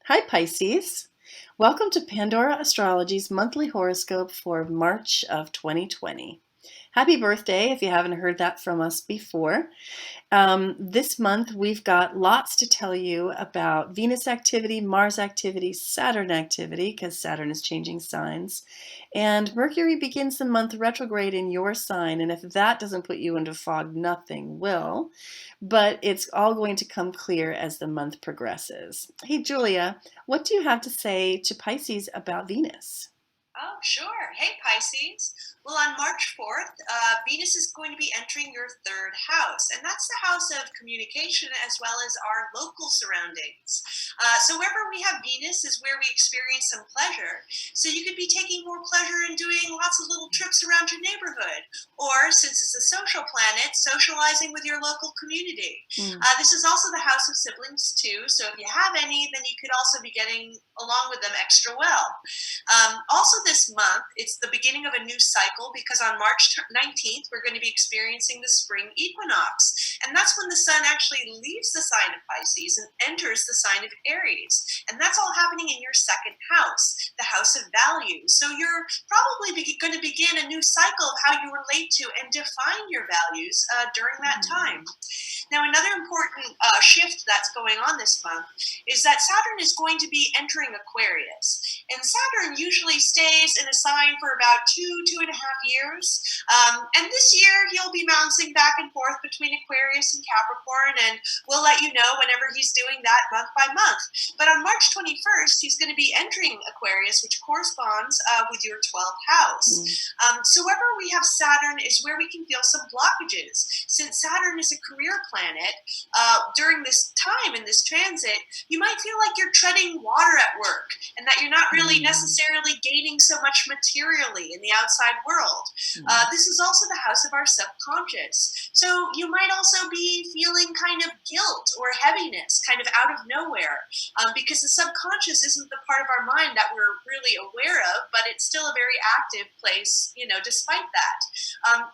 Hi, Pisces. Welcome to Pandora Astrology's monthly horoscope for March of 2020. Happy birthday if you haven't heard that from us before. This month, we've got lots to tell you about Venus activity, Mars activity, Saturn activity, because Saturn is changing signs. And Mercury begins the month retrograde in your sign. And if that doesn't put you into fog, nothing will. But it's all going to come clear as the month progresses. Hey, Julia, what do you have to say to Pisces about Venus? Oh, sure. Hey, Pisces. Well, on March 4th, Venus is going to be entering your third house, and that's the house of communication as well as our local surroundings. So, wherever we have Venus is where we experience some pleasure. So, you could be taking more pleasure in doing lots of little trips around your neighborhood, or since it's a social planet, socializing with your local community. Mm. This is also the house of siblings, too. So, if you have any, then you could also be getting along with them extra well. Also, this month, it's the beginning of a new cycle because on March 19th, we're going to be experiencing the spring equinox. And that's when the sun actually leaves the sign of Pisces and enters the sign of Aries. And that's all happening in your second house, the house of values. So you're probably going to begin a new cycle of how you relate to and define your values during that time. Now, another important shift that's going on this month is that Saturn is going to be entering Aquarius. And Saturn usually stays in a sign for about 2.5 years. And this year, he'll be bouncing back and forth between Aquarius and Capricorn, and we'll let you know whenever he's doing that month by month. But on March 21st, he's going to be entering Aquarius, which corresponds with your 12th house. So wherever we have Saturn is where we can feel some blockages. Since Saturn is a career planet, during this time in this transit, you might feel like you're treading water at work and that you're not really necessarily gaining so much materially in the outside world. This is also the house of our subconscious. So you might also be feeling kind of guilt or heaviness kind of out of nowhere because the subconscious isn't the part of our mind that we're really aware of, but it's still a very active place, despite that.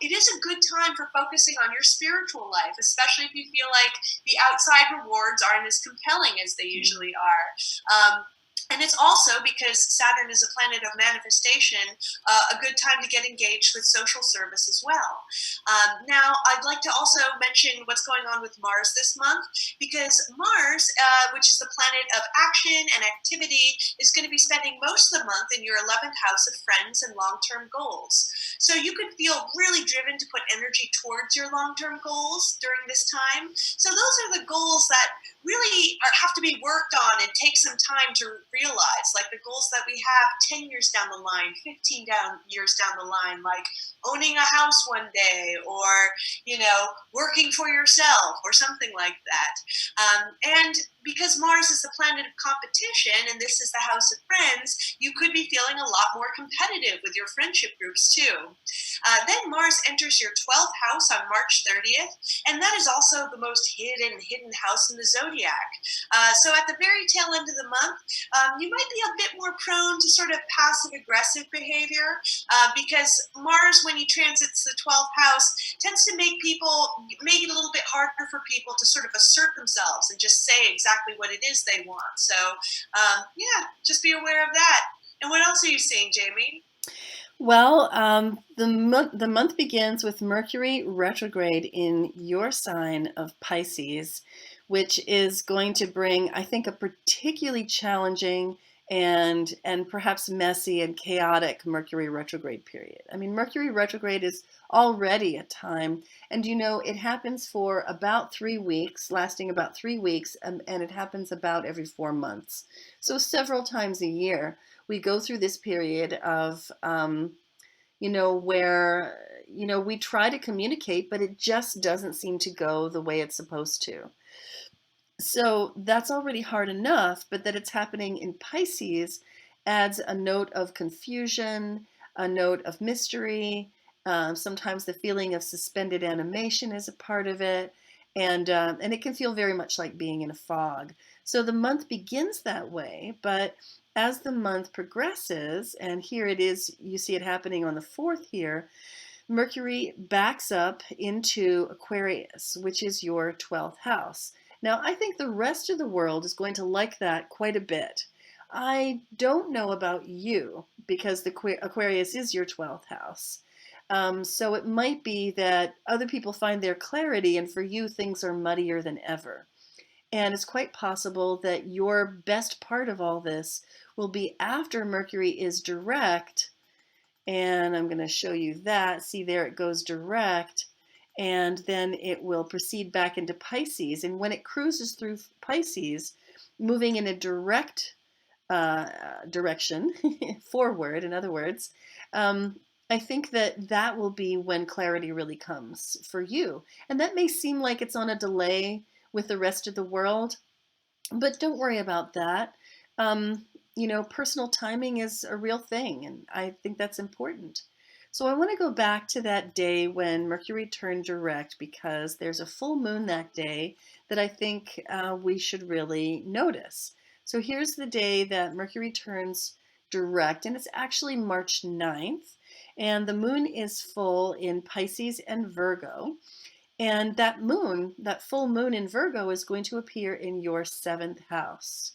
It is a good time for focusing on your spiritual life, especially if you feel like the outside rewards aren't as compelling as they usually are. And it's also, because Saturn is a planet of manifestation, a good time to get engaged with social service as well. Now, I'd like to also mention what's going on with Mars this month, because Mars, which is the planet of action and activity, is going to be spending most of the month in your 11th house of friends and long-term goals. So you could feel really driven to put energy towards your long-term goals during this time. So those are the goals that really have to be worked on and take some time to realize, like the goals that we have 10 years down the line, 15 years down the line, like owning a house one day, or working for yourself or something like that. And because Mars is the planet of competition and this is the house of friends, you could be feeling a lot more competitive with your friendship groups too. Then Mars enters your 12th house on March 30th, and that is also the most hidden house in the zodiac. So at the very tail end of the month, you might be a bit more prone to sort of passive aggressive behavior because Mars, when he transits the 12th house, tends to make it a little bit harder for people to sort of assert themselves and just say exactly what it is they want. So just be aware of that. And what else are you seeing, Jamie? Well, the month begins with Mercury retrograde in your sign of Pisces, which is going to bring, I think, a particularly challenging and perhaps messy and chaotic Mercury retrograde period. I mean, Mercury retrograde is already a time, and it happens for about 3 weeks, lasting about 3 weeks, and it happens about every 4 months. So several times a year we go through this period of where we try to communicate, but it just doesn't seem to go the way it's supposed to. So that's already hard enough, but that it's happening in Pisces adds a note of confusion, a note of mystery. Sometimes the feeling of suspended animation is a part of it, and it can feel very much like being in a fog. So the month begins that way, but as the month progresses, and here it is, you see it happening on the 4th here, Mercury backs up into Aquarius, which is your 12th house. Now, I think the rest of the world is going to like that quite a bit. I don't know about you because the Aquarius is your 12th house. So it might be that other people find their clarity, and for you, things are muddier than ever. And it's quite possible that your best part of all this will be after Mercury is direct. And I'm going to show you that. See, there it goes direct. And then it will proceed back into Pisces. And when it cruises through Pisces, moving in a direct direction, forward, in other words, I think that that will be when clarity really comes for you. And that may seem like it's on a delay with the rest of the world, but don't worry about that. Personal timing is a real thing, and I think that's important. So I want to go back to that day when Mercury turned direct because there's a full moon that day that I think we should really notice. So here's the day that Mercury turns direct, and it's actually March 9th, and the moon is full in Pisces and Virgo. And that moon, that full moon in Virgo, is going to appear in your 7th house.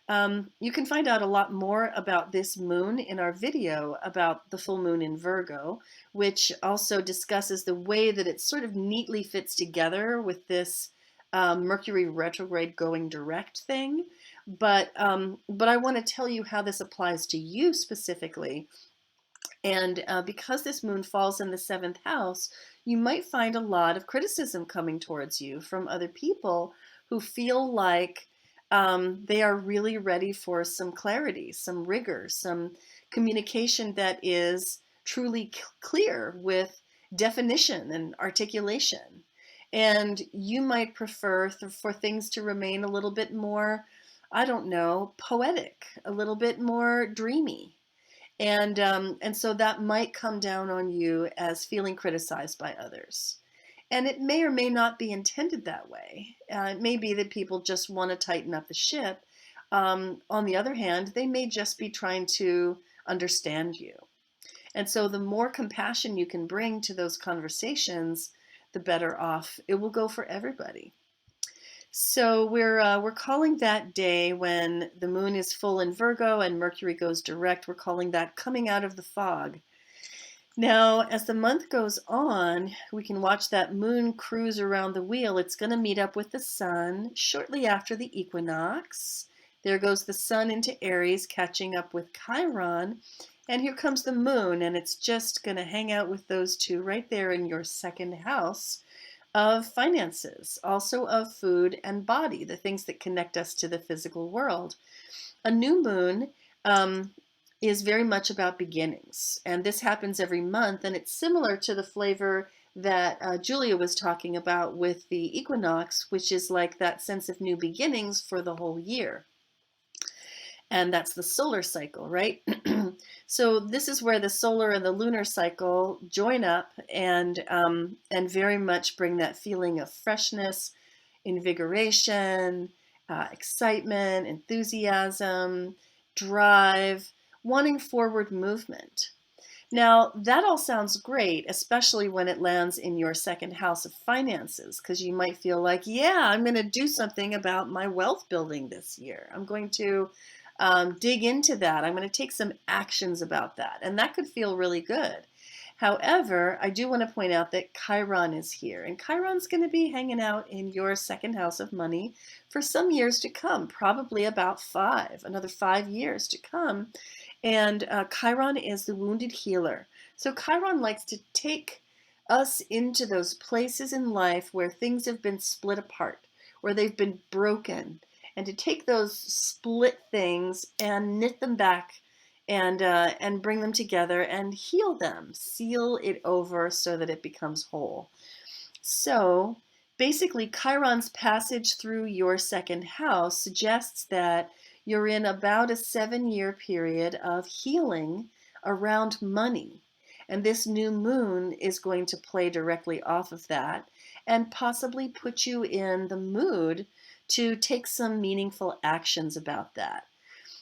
You can find out a lot more about this moon in our video about the full moon in Virgo, which also discusses the way that it sort of neatly fits together with this Mercury retrograde going direct thing. But I want to tell you how this applies to you specifically. And because this moon falls in the 7th house, you might find a lot of criticism coming towards you from other people who feel like they are really ready for some clarity, some rigor, some communication that is truly clear with definition and articulation. And you might prefer for things to remain a little bit more, I don't know, poetic, a little bit more dreamy. And so that might come down on you as feeling criticized by others. And it may or may not be intended that way. It may be that people just want to tighten up the ship. On the other hand, they may just be trying to understand you. And so the more compassion you can bring to those conversations, the better off it will go for everybody. So we're calling that day when the moon is full in Virgo and Mercury goes direct, we're calling that coming out of the fog. Now, as the month goes on, we can watch that moon cruise around the wheel. It's going to meet up with the sun shortly after the equinox. There goes the sun into Aries, catching up with Chiron. And here comes the moon, and it's just going to hang out with those two right there in your 2nd house of finances, also of food and body, the things that connect us to the physical world. A new moon is very much about beginnings, and this happens every month, and it's similar to the flavor that Julia was talking about with the equinox, which is like that sense of new beginnings for the whole year. And that's the solar cycle, right? So this is where the solar and the lunar cycle join up and very much bring that feeling of freshness, invigoration, excitement, enthusiasm, drive, wanting forward movement. Now, that all sounds great, especially when it lands in your 2nd house of finances, because you might feel like, yeah, I'm going to do something about my wealth building this year. I'm going to dig into that. I'm going to take some actions about that. And that could feel really good. However, I do want to point out that Chiron is here. And Chiron's going to be hanging out in your 2nd house of money for some years to come, probably about another 5 years to come. And Chiron is the wounded healer. So Chiron likes to take us into those places in life where things have been split apart, where they've been broken, and to take those split things and knit them back and bring them together and heal them, seal it over so that it becomes whole. So basically, Chiron's passage through your 2nd house suggests that you're in about a 7-year period of healing around money. And this new moon is going to play directly off of that and possibly put you in the mood to take some meaningful actions about that.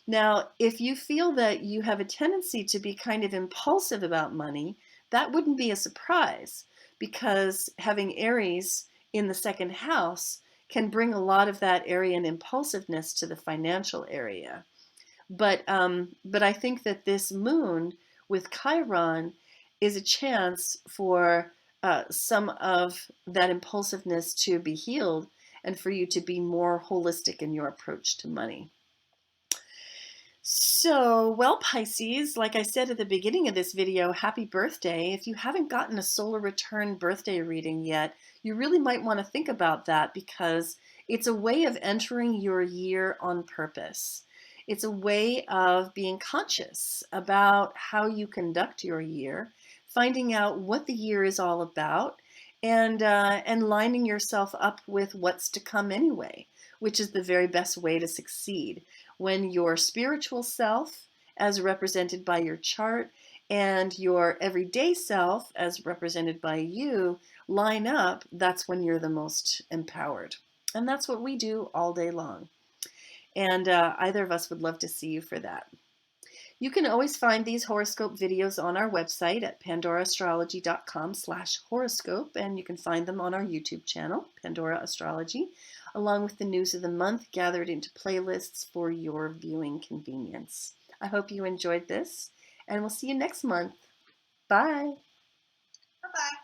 Now, if you feel that you have a tendency to be kind of impulsive about money, that wouldn't be a surprise because having Aries in the 2nd house can bring a lot of that Aryan impulsiveness to the financial area. But I think that this moon with Chiron is a chance for some of that impulsiveness to be healed and for you to be more holistic in your approach to money. So, well, Pisces, like I said at the beginning of this video, happy birthday. If you haven't gotten a solar return birthday reading yet, you really might want to think about that because it's a way of entering your year on purpose. It's a way of being conscious about how you conduct your year, finding out what the year is all about, and lining yourself up with what's to come anyway, which is the very best way to succeed. When your spiritual self, as represented by your chart, and your everyday self, as represented by you, line up, that's when you're the most empowered. And that's what we do all day long. And either of us would love to see you for that. You can always find these horoscope videos on our website at pandoraastrology.com/horoscope, and you can find them on our YouTube channel, Pandora Astrology, along with the news of the month gathered into playlists for your viewing convenience. I hope you enjoyed this, and we'll see you next month. Bye. Bye-bye.